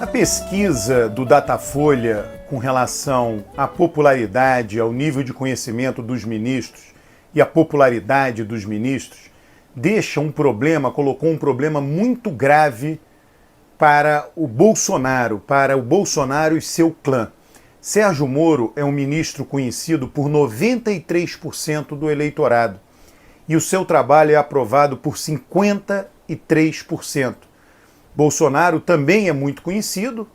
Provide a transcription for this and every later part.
A pesquisa do Datafolha com relação à popularidade, ao nível de conhecimento dos ministros e à popularidade dos ministros deixa um problema, colocou um problema muito grave para o Bolsonaro e seu clã. Sérgio Moro é um ministro conhecido por 93% do eleitorado e o seu trabalho é aprovado por 53%. Bolsonaro também é muito conhecido.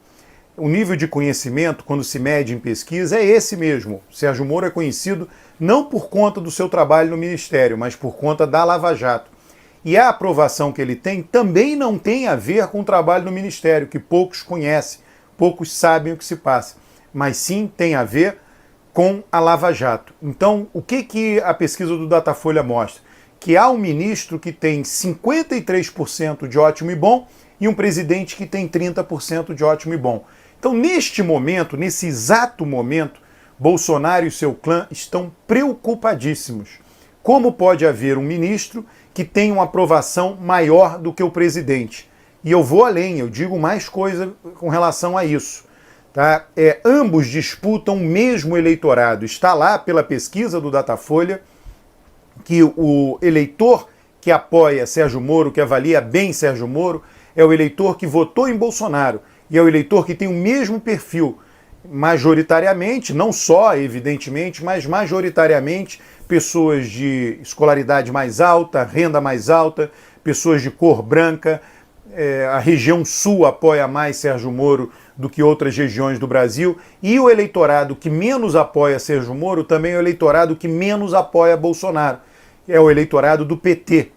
O nível de conhecimento, quando se mede em pesquisa, é esse mesmo. Sérgio Moro é conhecido não por conta do seu trabalho no Ministério, mas por conta da Lava Jato. E a aprovação que ele tem também não tem a ver com o trabalho no Ministério, que poucos conhecem, poucos sabem o que se passa, mas sim tem a ver com a Lava Jato. Então, o que a pesquisa do Datafolha mostra? Que há um ministro que tem 53% de ótimo e bom e um presidente que tem 30% de ótimo e bom. Então, neste momento, nesse exato momento, Bolsonaro e seu clã estão preocupadíssimos. Como pode haver um ministro que tem uma aprovação maior do que o presidente? E eu vou além, eu digo mais coisa com relação a isso. Tá? Ambos disputam o mesmo eleitorado. Está lá pela pesquisa do Datafolha que o eleitor que apoia Sérgio Moro, que avalia bem Sérgio Moro, é o eleitor que votou em Bolsonaro e é o eleitor que tem o mesmo perfil. Majoritariamente, não só, evidentemente, mas majoritariamente pessoas de escolaridade mais alta, renda mais alta, pessoas de cor branca. A região sul apoia mais Sérgio Moro do que outras regiões do Brasil, e o eleitorado que menos apoia Sérgio Moro também é o eleitorado que menos apoia Bolsonaro. É o eleitorado do PT.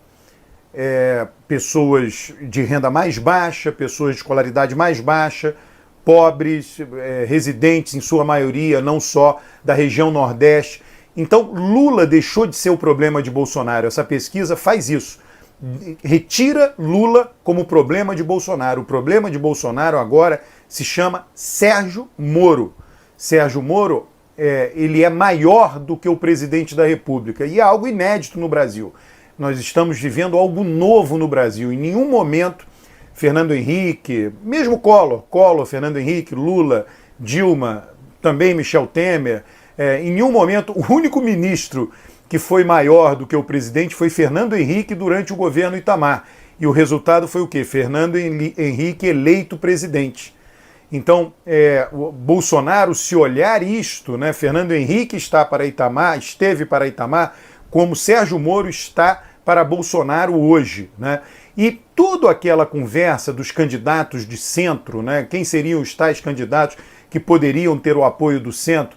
Pessoas de renda mais baixa, pessoas de escolaridade mais baixa, pobres, residentes em sua maioria, não só da região Nordeste. Então Lula deixou de ser o problema de Bolsonaro. Essa pesquisa faz isso. Retira Lula como problema de Bolsonaro. O problema de Bolsonaro agora se chama Sérgio Moro. Sérgio Moro ele é maior do que o presidente da República e é algo inédito no Brasil. Nós estamos vivendo algo novo no Brasil. Em nenhum momento Fernando Henrique, mesmo Collor, Fernando Henrique, Lula, Dilma, também Michel Temer, em nenhum momento o único ministro que foi maior do que o presidente foi Fernando Henrique durante o governo Itamar. E o resultado foi o quê? Fernando Henrique eleito presidente. Então, o Bolsonaro, se olhar isto, né, Fernando Henrique esteve para Itamar, como Sérgio Moro está para Bolsonaro hoje, né? E toda aquela conversa dos candidatos de centro, né, quem seriam os tais candidatos que poderiam ter o apoio do centro,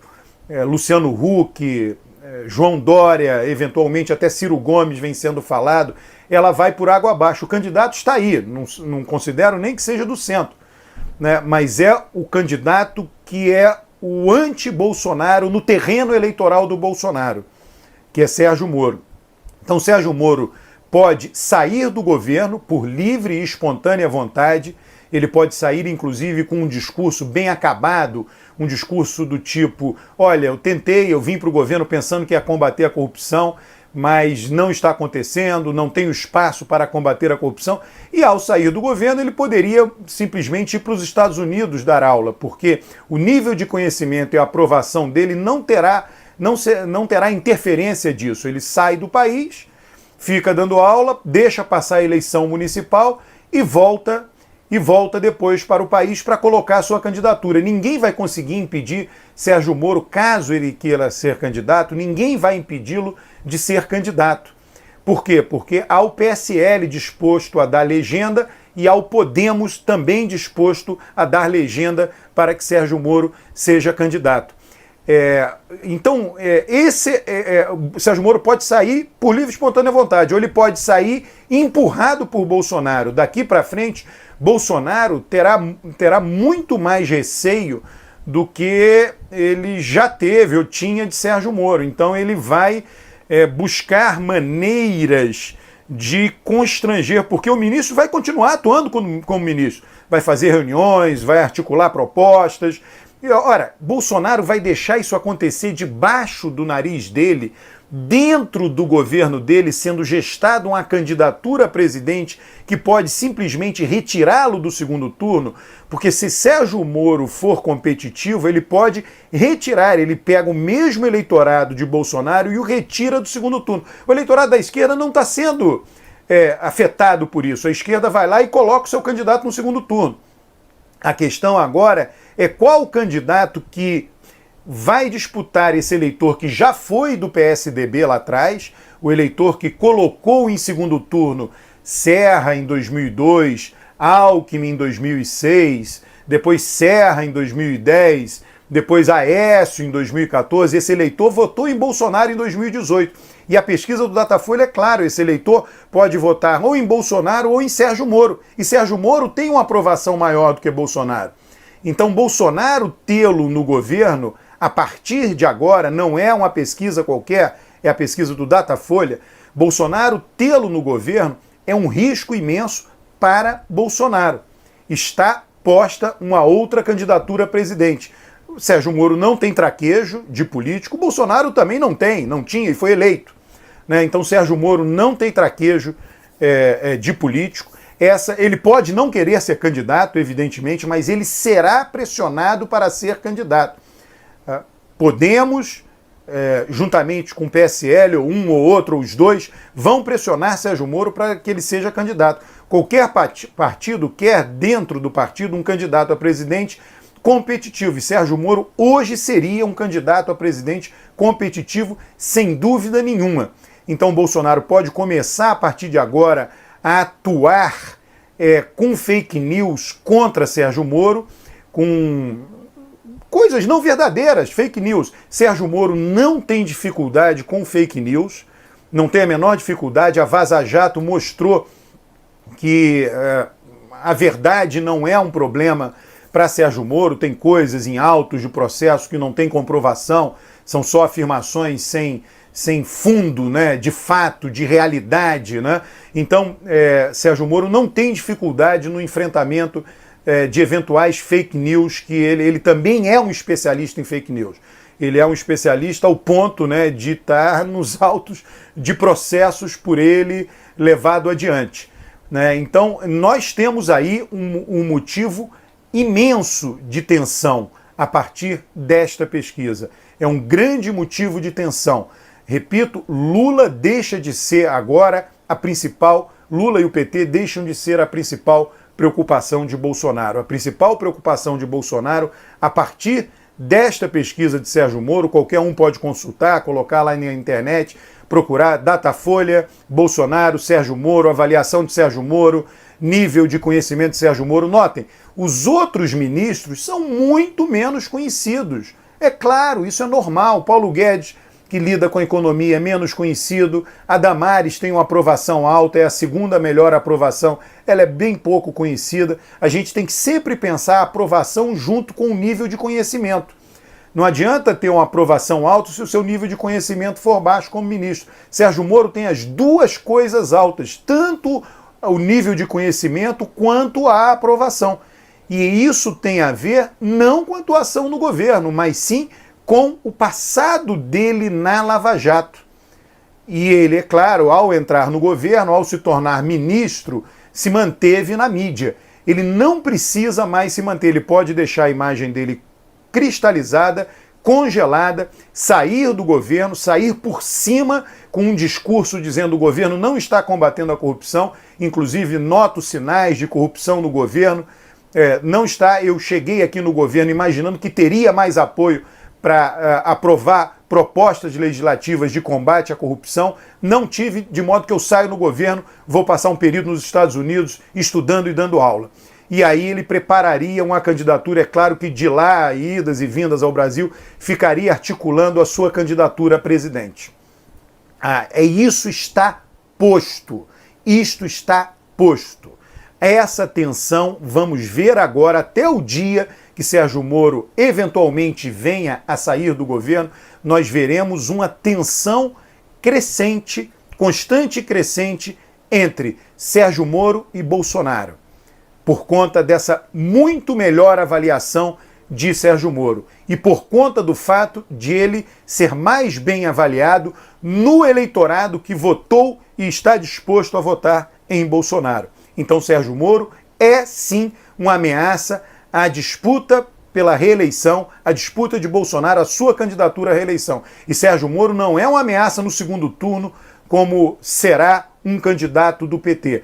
Luciano Huck, João Dória, eventualmente até Ciro Gomes vem sendo falado, ela vai por água abaixo. O candidato está aí, não considero nem que seja do centro, né? Mas é o candidato que é o anti-Bolsonaro no terreno eleitoral do Bolsonaro, que é Sérgio Moro. Então Sérgio Moro pode sair do governo por livre e espontânea vontade, ele pode sair inclusive com um discurso bem acabado, um discurso do tipo, olha, eu vim para o governo pensando que ia combater a corrupção, mas não está acontecendo, não tenho espaço para combater a corrupção, e ao sair do governo ele poderia simplesmente ir para os Estados Unidos dar aula, porque o nível de conhecimento e a aprovação dele não terá interferência disso. Ele sai do país, fica dando aula, deixa passar a eleição municipal e volta depois para o país para colocar a sua candidatura. Ninguém vai conseguir impedir Sérgio Moro, caso ele queira ser candidato, ninguém vai impedi-lo de ser candidato. Por quê? Porque há o PSL disposto a dar legenda e há o Podemos também disposto a dar legenda para que Sérgio Moro seja candidato. Então, o Sérgio Moro pode sair por livre e espontânea vontade, ou ele pode sair empurrado por Bolsonaro. Daqui para frente, Bolsonaro terá muito mais receio do que ele já teve ou tinha de Sérgio Moro. Então ele vai buscar maneiras de constranger, porque o ministro vai continuar atuando como ministro. Vai fazer reuniões, vai articular propostas. E, ora, Bolsonaro vai deixar isso acontecer debaixo do nariz dele dentro do governo dele sendo gestada uma candidatura a presidente que pode simplesmente retirá-lo do segundo turno, porque se Sérgio Moro for competitivo, ele pode retirar, ele pega o mesmo eleitorado de Bolsonaro e o retira do segundo turno. O eleitorado da esquerda não está sendo afetado por isso. A esquerda vai lá e coloca o seu candidato no segundo turno. A questão agora é qual candidato que vai disputar esse eleitor que já foi do PSDB lá atrás, o eleitor que colocou em segundo turno Serra em 2002, Alckmin em 2006, depois Serra em 2010, depois Aécio em 2014. Esse eleitor votou em Bolsonaro em 2018. E a pesquisa do Datafolha é claro, esse eleitor pode votar ou em Bolsonaro ou em Sérgio Moro. E Sérgio Moro tem uma aprovação maior do que Bolsonaro. Então Bolsonaro tê-lo no governo, a partir de agora, não é uma pesquisa qualquer, é a pesquisa do Datafolha, Bolsonaro tê-lo no governo é um risco imenso para Bolsonaro. Está posta uma outra candidatura a presidente. O Sérgio Moro não tem traquejo de político, Bolsonaro também não tinha e foi eleito. Né? Então Sérgio Moro não tem traquejo de político. Ele pode não querer ser candidato, evidentemente, mas ele será pressionado para ser candidato. Podemos, juntamente com o PSL, ou um ou outro, ou os dois, vão pressionar Sérgio Moro para que ele seja candidato. Qualquer partido quer, dentro do partido, um candidato a presidente competitivo. E Sérgio Moro hoje seria um candidato a presidente competitivo, sem dúvida nenhuma. Então Bolsonaro pode começar, a partir de agora, a atuar com fake news contra Sérgio Moro, com coisas não verdadeiras, fake news. Sérgio Moro não tem dificuldade com fake news, não tem a menor dificuldade. A Vaza Jato mostrou que a verdade não é um problema para Sérgio Moro. Tem coisas em autos de processo que não tem comprovação, são só afirmações sem fundo, né, de fato, de realidade. Né? Então, Sérgio Moro não tem dificuldade no enfrentamento de eventuais fake news, que ele também é um especialista em fake news. Ele é um especialista ao ponto, né, de estar nos autos de processos por ele levado adiante. Né? Então, nós temos aí um motivo imenso de tensão a partir desta pesquisa. É um grande motivo de tensão. Repito, Lula deixa de ser agora Lula e o PT deixam de ser a principal preocupação de Bolsonaro. A principal preocupação de Bolsonaro, a partir desta pesquisa de Sérgio Moro, qualquer um pode consultar, colocar lá na internet, procurar Datafolha, Bolsonaro, Sérgio Moro, avaliação de Sérgio Moro, nível de conhecimento de Sérgio Moro. Notem, os outros ministros são muito menos conhecidos. É claro, isso é normal. Paulo Guedes, que lida com a economia, é menos conhecido. A Damares tem uma aprovação alta, é a segunda melhor aprovação, ela é bem pouco conhecida. A gente tem que sempre pensar a aprovação junto com o nível de conhecimento. Não adianta ter uma aprovação alta se o seu nível de conhecimento for baixo como ministro. Sérgio Moro tem as duas coisas altas, tanto o nível de conhecimento quanto a aprovação. E isso tem a ver não com a atuação no governo, mas sim com o passado dele na Lava Jato. E ele, é claro, ao entrar no governo, ao se tornar ministro, se manteve na mídia. Ele não precisa mais se manter, ele pode deixar a imagem dele cristalizada, congelada, sair do governo, sair por cima com um discurso dizendo que o governo não está combatendo a corrupção, inclusive noto sinais de corrupção no governo, não está. Eu cheguei aqui no governo imaginando que teria mais apoio para aprovar propostas legislativas de combate à corrupção, não tive, de modo que eu saio no governo, vou passar um período nos Estados Unidos estudando e dando aula. E aí ele prepararia uma candidatura, é claro que de lá, idas e vindas ao Brasil, ficaria articulando a sua candidatura a presidente. Isso está posto. Isto está posto. Essa tensão, vamos ver agora, até o dia que Sérgio Moro eventualmente venha a sair do governo, nós veremos uma tensão crescente, constante e crescente, entre Sérgio Moro e Bolsonaro, por conta dessa muito melhor avaliação de Sérgio Moro e por conta do fato de ele ser mais bem avaliado no eleitorado que votou e está disposto a votar em Bolsonaro. Então Sérgio Moro é sim uma ameaça à disputa pela reeleição, à disputa de Bolsonaro, a sua candidatura à reeleição. E Sérgio Moro não é uma ameaça no segundo turno, como será um candidato do PT.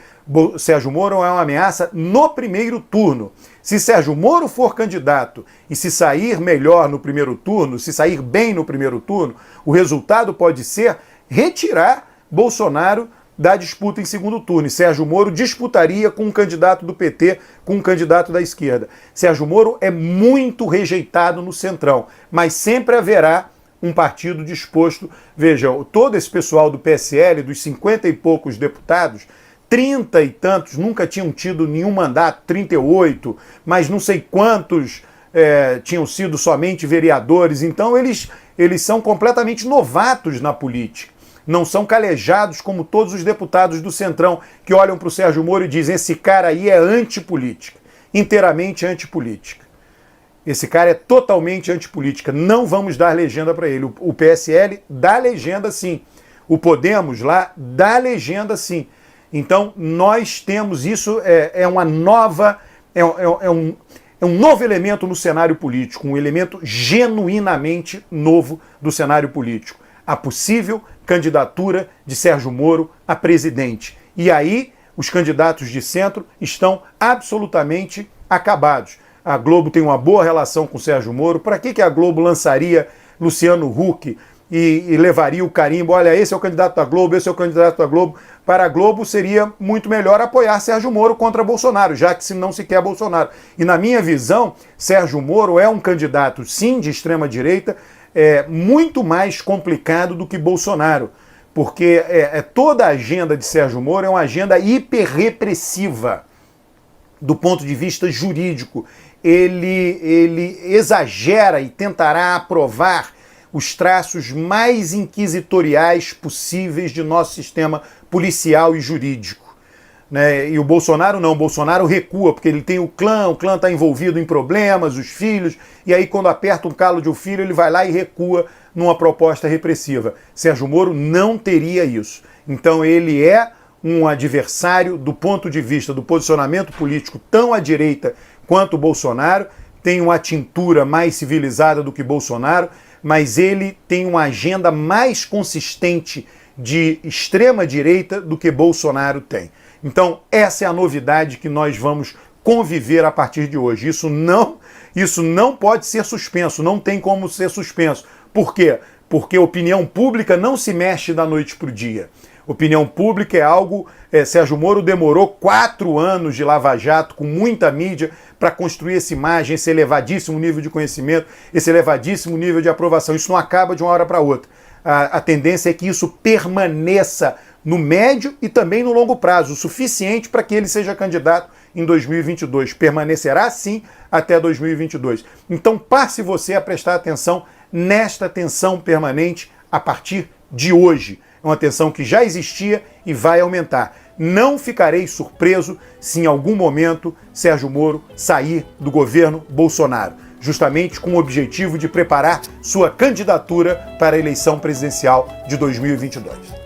Sérgio Moro é uma ameaça no primeiro turno. Se Sérgio Moro for candidato e se sair melhor no primeiro turno, se sair bem no primeiro turno, o resultado pode ser retirar Bolsonaro da disputa em segundo turno. E Sérgio Moro disputaria com um candidato do PT, com um candidato da esquerda. Sérgio Moro é muito rejeitado no Centrão, mas sempre haverá um partido disposto. Veja, todo esse pessoal do PSL, dos 50 e poucos deputados, 30 e tantos nunca tinham tido nenhum mandato, 38, mas não sei quantos tinham sido somente vereadores. Então eles são completamente novatos na política. Não são calejados como todos os deputados do Centrão que olham para o Sérgio Moro e dizem: esse cara aí é antipolítica, inteiramente antipolítica. Esse cara é totalmente antipolítica, não vamos dar legenda para ele. O PSL dá legenda sim, o Podemos lá dá legenda sim. Então nós temos isso, é um novo elemento no cenário político, um elemento genuinamente novo do cenário político. A possível candidatura de Sérgio Moro a presidente. E aí os candidatos de centro estão absolutamente acabados. A Globo tem uma boa relação com o Sérgio Moro. Para que a Globo lançaria Luciano Huck e levaria o carimbo? Olha, esse é o candidato da Globo, esse é o candidato da Globo. Para a Globo seria muito melhor apoiar Sérgio Moro contra Bolsonaro, já que se não se quer Bolsonaro. E na minha visão, Sérgio Moro é um candidato, sim, de extrema-direita, muito mais complicado do que Bolsonaro. Porque toda a agenda de Sérgio Moro é uma agenda hiperrepressiva do ponto de vista jurídico. Ele exagera e tentará aprovar os traços mais inquisitoriais possíveis de nosso sistema policial e jurídico. Né? E o Bolsonaro não, o Bolsonaro recua, porque ele tem o clã está envolvido em problemas, os filhos, e aí quando aperta um calo de um filho, ele vai lá e recua numa proposta repressiva. Sérgio Moro não teria isso. Então ele é um adversário do ponto de vista do posicionamento político tão à direita quanto o Bolsonaro, tem uma tintura mais civilizada do que Bolsonaro, mas ele tem uma agenda mais consistente de extrema-direita do que Bolsonaro tem. Então, essa é a novidade que nós vamos conviver a partir de hoje. Isso não pode ser suspenso, não tem como ser suspenso. Por quê? Porque a opinião pública não se mexe da noite para o dia. Opinião pública é algo... Sérgio Moro demorou 4 anos de Lava Jato, com muita mídia, para construir essa imagem, esse elevadíssimo nível de conhecimento, esse elevadíssimo nível de aprovação. Isso não acaba de uma hora para outra. A tendência é que isso permaneça no médio e também no longo prazo, o suficiente para que ele seja candidato em 2022. Permanecerá sim até 2022. Então passe você a prestar atenção nesta tensão permanente a partir de hoje. É uma tensão que já existia e vai aumentar. Não ficarei surpreso se em algum momento Sérgio Moro sair do governo Bolsonaro, justamente com o objetivo de preparar sua candidatura para a eleição presidencial de 2022.